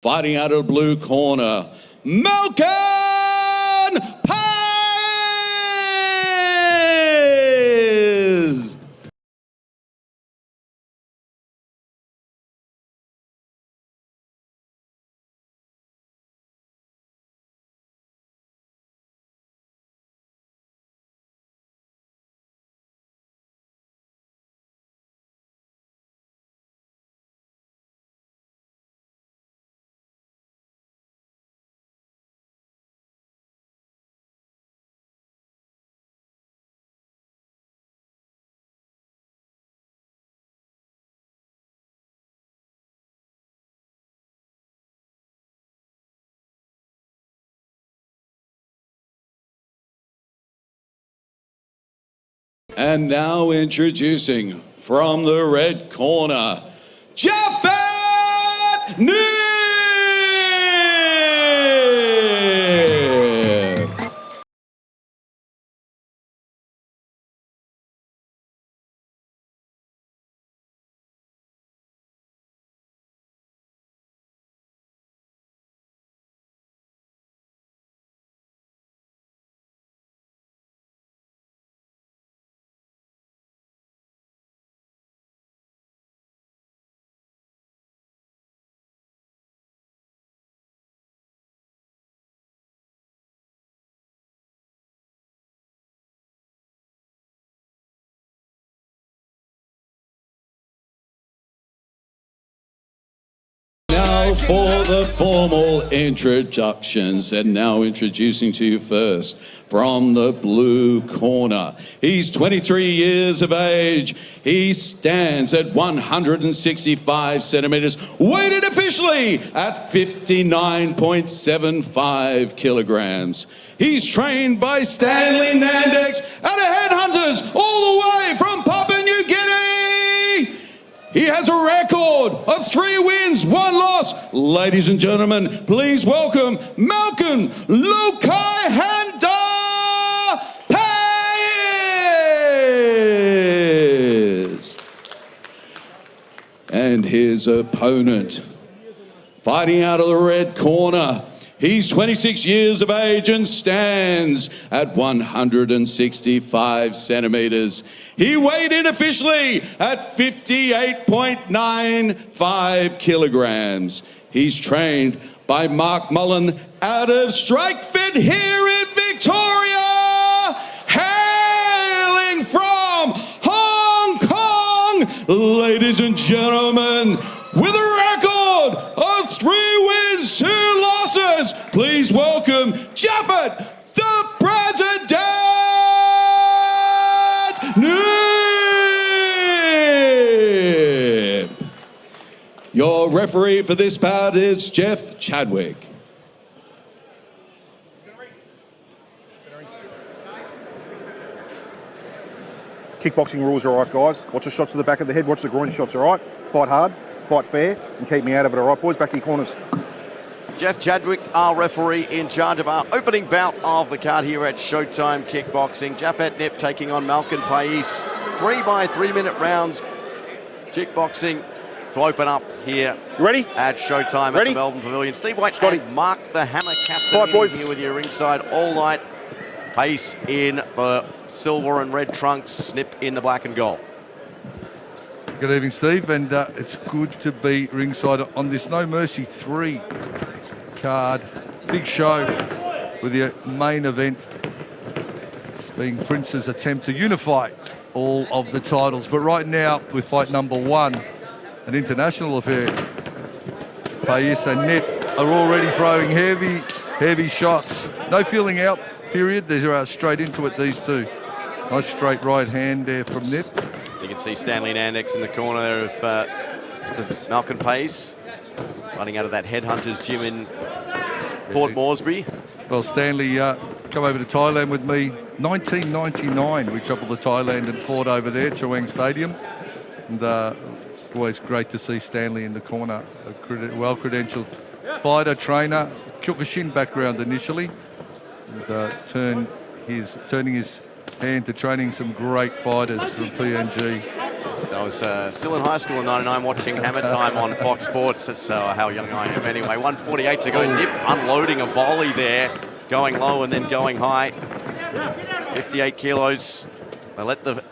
Fighting out of the blue corner, Malken Pais! And now introducing from the red corner, Japhet New! Now for the formal introductions, and now introducing to you first from the blue corner. He's 23 years of age. He stands at 165 centimeters, weighted officially at 59.75 kilograms. He's trained by Stanley Nandex and the Headhunters all the way from Papua New Guinea. He has a record of 3 wins, 1 loss. Ladies and gentlemen, please welcome Malken Pais! And his opponent, fighting out of the red corner. He's 26 years of age and stands at 165 centimeters. He weighed in officially at 58.95 kilograms. He's trained by Mark Mullen out of Strike Fit here in Victoria, hailing from Hong Kong. Ladies and gentlemen, with a record of 3 wins, 2 losses, please welcome Japhet, the President! Your referee for this bout is Jeff Chadwick. Kickboxing rules are all right, guys. Watch the shots to the back of the head, watch the groin shots, all right? Fight hard, fight fair, and keep me out of it, all right, boys? Back to your corners. Jeff Chadwick, our referee, in charge of our opening bout of the card here at Showtime Kickboxing. Japhet Nip taking on Malken Pais. 3 by 3 minute rounds. Kickboxing to open up here. You ready? At Showtime Ready? at the Melbourne Pavilion. Steve White Scotty. and Mark the Hammer Captain Fight, boys. here with you ringside all night. Pais in the silver and red trunks, Nip in the black and gold. Good evening, Steve, and it's good to be ringside on this No Mercy 3 card. Big show with the main event being Prince's attempt to unify all of the titles. But right now, with fight number 1, an international affair, Pais and Nip are already throwing heavy shots. No feeling out period. They're straight into it, these two. Nice straight right hand there from Nip. You can see Stanley Nandex in the corner of Malken Pais, running out of that Headhunters gym in Port Moresby. Well, Stanley come over to Thailand with me 1999. We travelled to Thailand and fought over there, Chaweng Stadium. And always great to see Stanley in the corner. A well-credentialed fighter, trainer, Kyokushin background initially. And turning his hand to training some great fighters from PNG. I was still in high school in '99 watching Hammer Time on Fox Sports. That's how young I am anyway. 1:48 to go. Nip unloading a volley there, going low and then going high. 58 kilos. They let the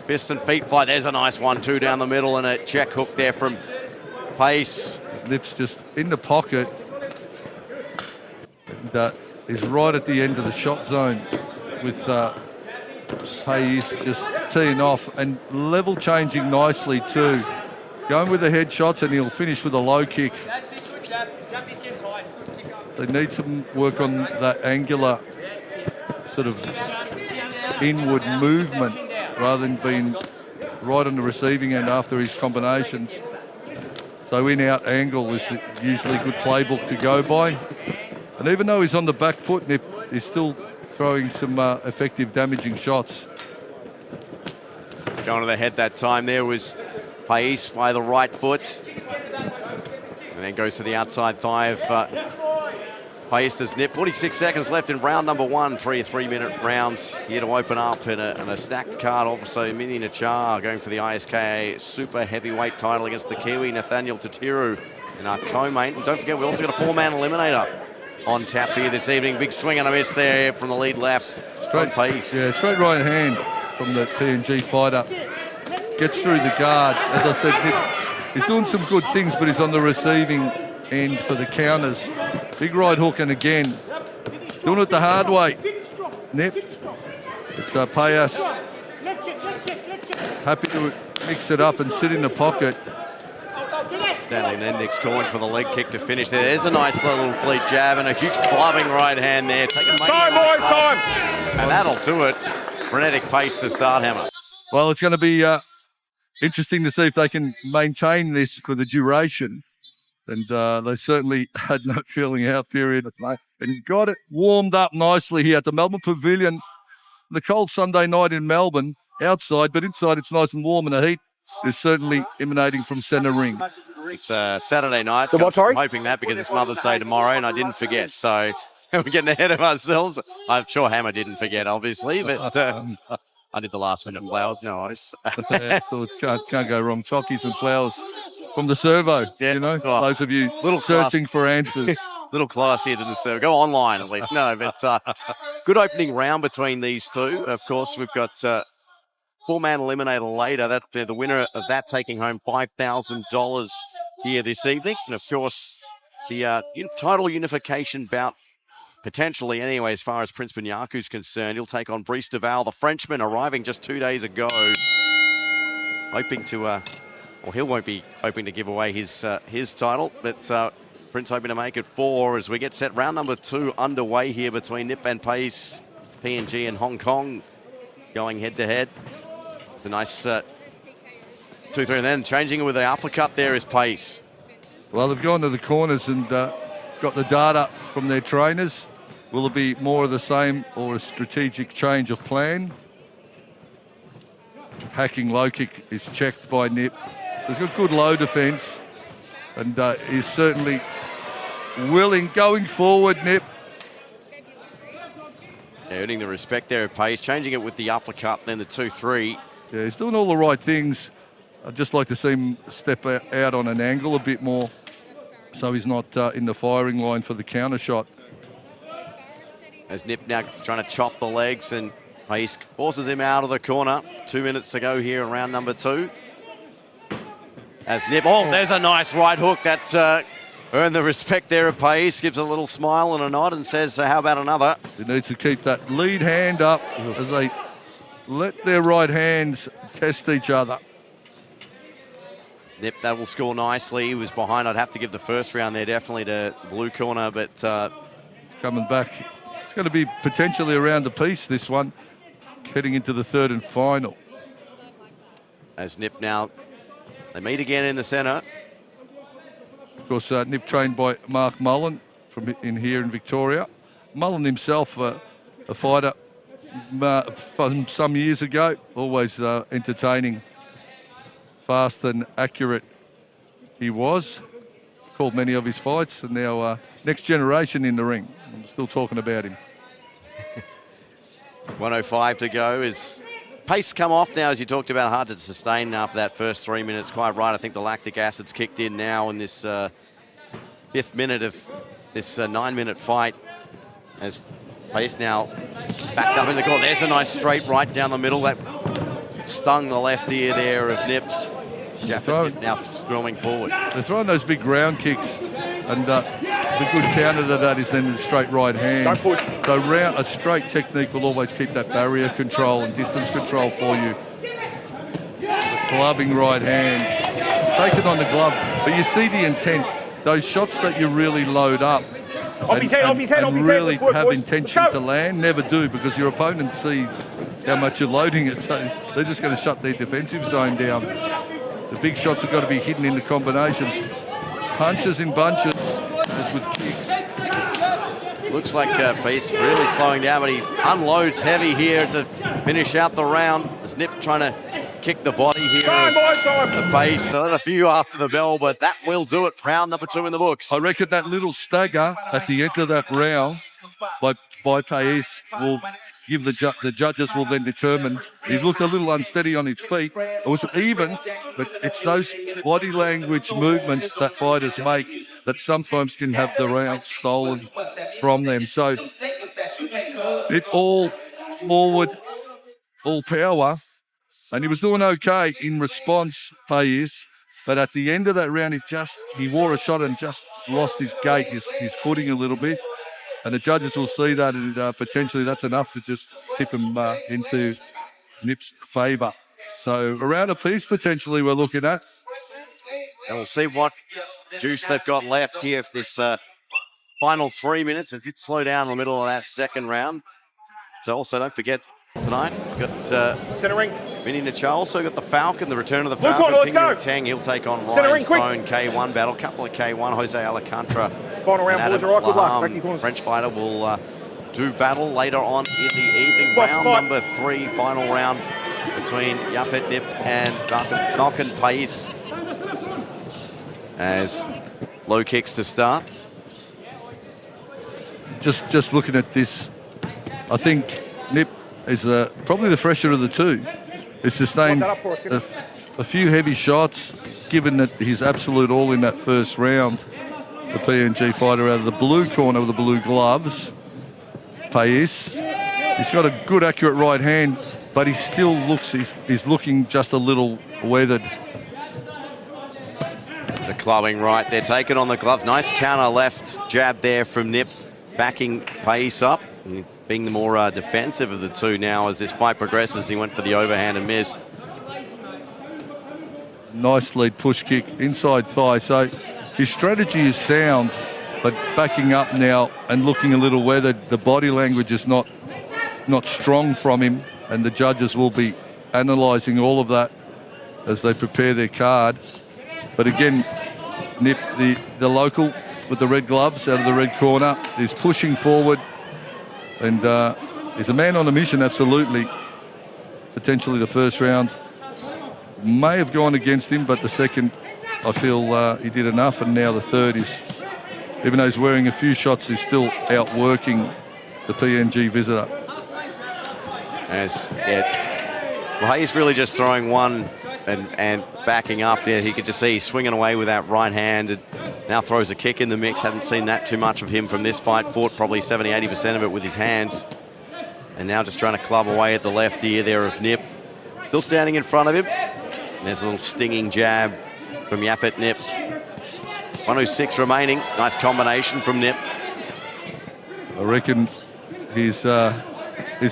fists and feet fly. There's a nice 1-2 down the middle and a check hook there from Pais. Nip's just in the pocket. And, is right at the end of the shot zone with Pais just teeing off and level changing nicely too. Going with the head shots and he'll finish with a low kick. That's it, good jab. Jab, he's getting tired. They need some work on that angular sort of inward movement rather than being right on the receiving end after his combinations. So in-out angle is usually a good playbook to go by. And even though he's on the back foot, Nip is still throwing some effective damaging shots. Going to the head that time there was Pais by the right foot. And then goes to the outside thigh of Pais does Nip. 46 seconds left in round number 1. 3 3-minute rounds here to open up in a stacked card. Also, Mini Nachar going for the ISKA super heavyweight title against the Kiwi Nathaniel Tatiru in our co-main. And don't forget, we also got a 4-man eliminator on tap here this evening. Big swing and a miss there from the lead left. Straight Pais. Yeah, straight right hand from the PNG fighter. Gets through the guard. As I said, Nip, he's doing some good things, but he's on the receiving end for the counters. Big right hook, and again, doing it the hard way. Nip, but Pais happy to mix it up and sit in the pocket. Stanley Nendix calling for the leg kick to finish there. There's a nice little fleet jab and a huge clubbing right hand there. Time, boys, time! And that'll do it. Frenetic pace to start, Hammer. Well, it's going to be interesting to see if they can maintain this for the duration. And they certainly had no feeling out period and got it warmed up nicely here at the Melbourne Pavilion. The cold Sunday night in Melbourne, outside, but inside it's nice and warm, and the heat is certainly emanating from centre ring. It's Saturday night. The what, sorry? I'm hoping that because it's Mother's Day tomorrow, and I didn't forget. So we're getting ahead of ourselves. I'm sure Hammer didn't forget, obviously, but I did the last minute flowers. No ice. So can't go wrong. Chockies and flowers from the servo. Yeah, you know, oh, those of you little searching for answers. Little class here to the server. Go online at least. No, but good opening round between these two. Of course, we've got 4-man eliminator later. That the winner of that taking home $5,000 here this evening. And of course, the title unification bout, potentially anyway, as far as Prince Benyaku's concerned. He'll take on Brice Duval, the Frenchman, arriving just 2 days ago. Hoping to, well, he won't be hoping to give away his title, but Prince hoping to make it 4 as we get set. Round number 2 underway here between Nip and Pais, PNG and Hong Kong going head to head. It's a nice 2-3, and then changing it with the uppercut there is Pais. Well, they've gone to the corners and got the data from their trainers. Will it be more of the same or a strategic change of plan? Hacking low kick is checked by Nip. He's got good low defence and is certainly willing going forward, Nip. Earning the respect there of Pais, changing it with the uppercut, then the 2-3. Yeah, he's doing all the right things. I'd just like to see him step out on an angle a bit more so he's not in the firing line for the counter shot. As Nip now trying to chop the legs, and Pais forces him out of the corner. 2 minutes to go here in round number 2. As Nip, there's a nice right hook that earned the respect there of Pais. Gives a little smile and a nod and says, how about another? He needs to keep that lead hand up as they let their right hands test each other. Nip, that will score nicely. He was behind. I'd have to give the first round there definitely to blue corner, but coming back. It's going to be potentially around the piece, this one, heading into the third and final. As Nip now, they meet again in the centre. Of course, Nip trained by Mark Mullen from in here in Victoria. Mullen himself, a fighter from some years ago, always entertaining, fast and accurate he was. Called many of his fights, and now next generation in the ring. I'm still talking about him. 1:05 to go as pace come off now, as you talked about, hard to sustain after that first 3 minutes. Quite right. I think the lactic acid's kicked in now in this 5th minute of this 9-minute fight. As Pais now backed up in the corner. There's a nice straight right down the middle. That stung the left ear there of Nip. Japhet now scrolling forward. They're throwing those big ground kicks, and the good counter to that is then the straight right hand. Don't push. So a straight technique will always keep that barrier control and distance control for you. The clubbing right hand, take it on the glove, but you see the intent. Those shots that you really load up Off his head, off his head, off his head. really Let's work, have boys. intention Let's to go. land, never do, because your opponent sees how much you're loading it, so they're just going to shut their defensive zone down. The big shots have got to be hidden into combinations. Punches in bunches, as with kicks. Looks like Pais really slowing down, but he unloads heavy here to finish out the round. As Nip trying to kick the body here. Time, boys, time. The Pais, a few after the bell, but that will do it. Round number 2 in the books. I reckon that little stagger at the end of that round by Pais will give the judges will then determine. He looked a little unsteady on his feet. It was even, but it's those body language movements that fighters make that sometimes can have the round stolen from them. So it all forward, all power, and he was doing okay in response, Pais. But at the end of that round, he wore a shot and just lost his gait, his footing a little bit. And the judges will see that, and potentially that's enough to just tip him into Nip's favour. So a round apiece potentially we're looking at. And we'll see what juice they've got left here for this final 3 minutes. It did slow down in the middle of that second round. So also don't forget tonight, we've got Centre ring. Vinny Nachar, also got the Falcon, the return of the Blue Falcon. corner, let's go. Tang, he'll take on Centre Ryan ring, quick. Stone, K1 battle, couple of K1, Jose Alcantara. Final round, and boys. Adam All right, good luck. Laham, Back to your corners. French fighter will do battle later on in the evening. Spot Round fight. number 3, final round between Japhet Nip and Malken Pais. As low kicks to start. Just looking at this, I think Nip is probably the fresher of the two. He's sustained Lock that up for us, a few heavy shots, given that he's absolute all in that first round. The PNG fighter out of the blue corner with the blue gloves, Pais. He's got a good, accurate right hand, but he still looks, he's looking just a little weathered. The clubbing right, they're taking on the glove. Nice counter left jab there from Nip, backing Pais up. And being the more defensive of the two now as this fight progresses. He went for the overhand and missed. Nice lead push kick, inside thigh. So his strategy is sound, but backing up now and looking a little weathered. The body language is not strong from him, and the judges will be analysing all of that as they prepare their card. But again, Nip, the local with the red gloves out of the red corner, is pushing forward, and he's a man on a mission, absolutely. Potentially the first round may have gone against him, but the second, I feel he did enough, and now the third is, even though he's wearing a few shots, he's still outworking the PNG visitor. Well, he's really just throwing one and backing up there. He could just see he's swinging away with that right hand and now throws a kick in the mix. Haven't seen that too much of him from this fight. Fought probably 70-80% of it with his hands. And now just trying to club away at the left ear there of Nip. Still standing in front of him. And there's a little stinging jab from Japhet Nip. 106 remaining. Nice combination from Nip. I reckon his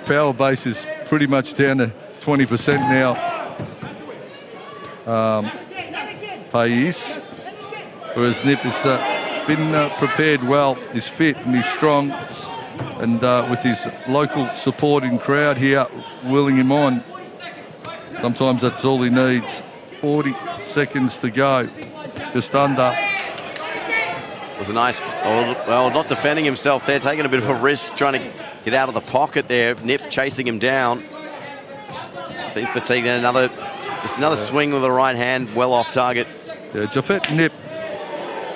power base is pretty much down to 20% now. Pais, whereas Nip has been prepared well. He's fit and he's strong, and with his local supporting crowd here willing him on, sometimes that's all he needs. 40 seconds to go, just under. It was a nice, well, not defending himself there, taking a bit of a risk, trying to get out of the pocket there. Nip chasing him down. Feet fatigue, then another swing with the right hand, well off target. Yeah, Japhet Nip,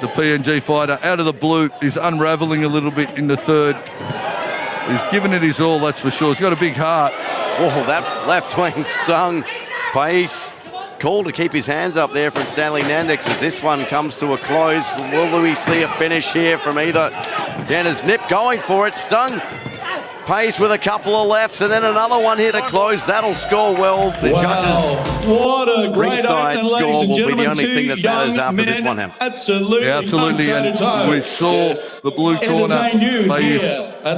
the PNG fighter, out of the blue, is unravelling a little bit in the third. He's given it his all, that's for sure. He's got a big heart. Oh, that left wing stung Pais. Call to keep his hands up there from Stanley Nandex as this one comes to a close. Will we see a finish here from either? Dennis Nip going for it, stung Pais with a couple of lefts, and then another one here to close. That'll score well. The judges. What a great ringside opening, ladies and score will be the gentlemen. only thing that matters after this one, Ham. Absolutely, Absolutely. And we saw the blue corner. At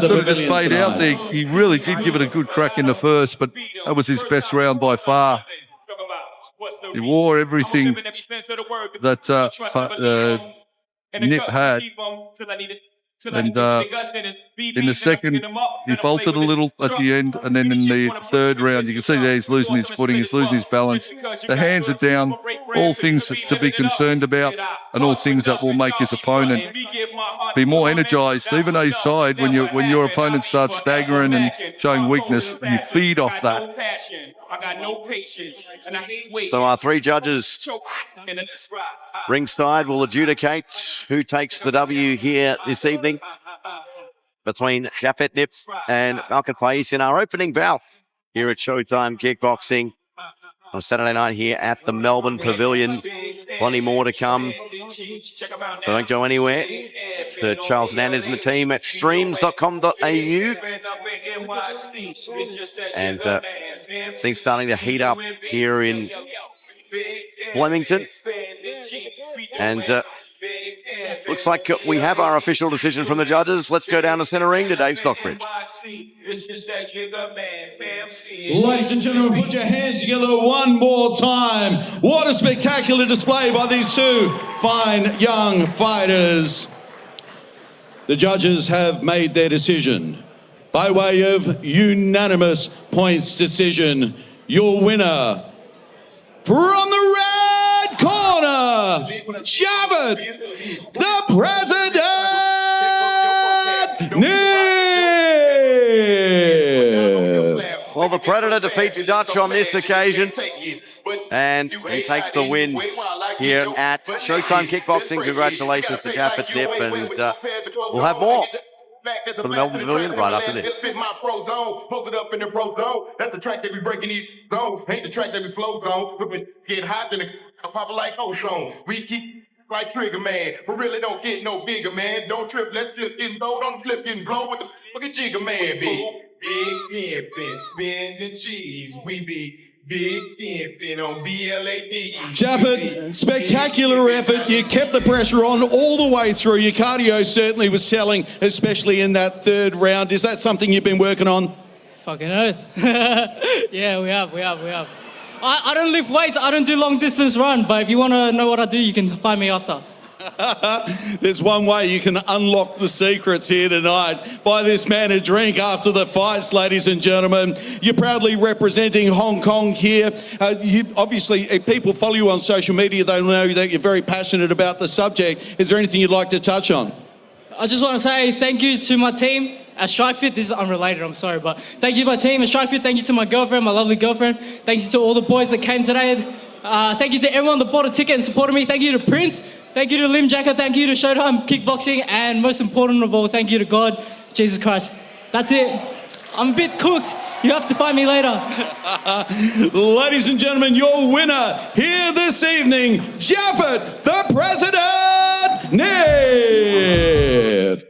the Sort of just pavilion fade out tonight. there. He really did give it a good crack in the first, but that was his best round by far. He wore everything that Nip had. And in the second, he faltered a little at the end, and then in the third round, you can see there he's losing his footing, he's losing his balance. The hands are down, all things to be concerned about, and all things that will make his opponent be more energised. Even though he's tired, when your opponent starts staggering and showing weakness, you feed off that. So our three judges ringside will adjudicate who takes the W here this evening between Japhet Nip and Malken Pais in our opening bout here at Showtime Kickboxing on Saturday night here at the Melbourne Pavilion. Plenty more to come. So don't go anywhere. To Charles Nanders and the team at streams.com.au. And things starting to heat up here in Flemington. And looks like we have our official decision from the judges. Let's go down to centre ring to Dave Stockbridge. Ladies and gentlemen, put your hands together one more time. What a spectacular display by these two fine young fighters. The judges have made their decision. By way of unanimous points decision, your winner from the red corner, Japhet, the President, Well, the Predator defeats Dutch on this occasion, and he takes the win here at Showtime Kickboxing. Congratulations to Japhet Nip, and we'll have more from the Melbourne Pavilion right after this. Posted up in the pro zone. That's the track that we breaking these zones. Ain't the track that we flow zone. Get hot, then the pop like ozone. We keep like Trigger Man, but really don't get no bigger, man. Don't trip, let's just get low, don't flip, getting blow with the fucking Jigger Man, big pimpin', spinning cheese. We be big pimpin' on BLAD. Japhet, spectacular effort. You kept the pressure on all the way through. Your cardio certainly was telling, especially in that third round. Is that something you've been working on? Fucking oath. Yeah, we have. I don't lift weights, I don't do long distance run, but if you want to know what I do, you can find me after. There's one way you can unlock the secrets here tonight. Buy this man a drink after the fights, ladies and gentlemen. You're proudly representing Hong Kong here. Obviously, if people follow you on social media, they'll know that you're very passionate about the subject. Is there anything you'd like to touch on? I just want to say thank you to my team at StrikeFit. This is unrelated, I'm sorry, but thank you to my team at StrikeFit. Thank you to my girlfriend, my lovely girlfriend. Thank you to all the boys that came today. Thank you to everyone that bought a ticket and supported me. Thank you to Prince. Thank you to Lim Jacka. Thank you to Showtime Kickboxing. And most important of all, thank you to God, Jesus Christ. That's it. I'm a bit cooked. You have to find me later. Ladies and gentlemen, your winner here this evening, Japhet, the President, Nip.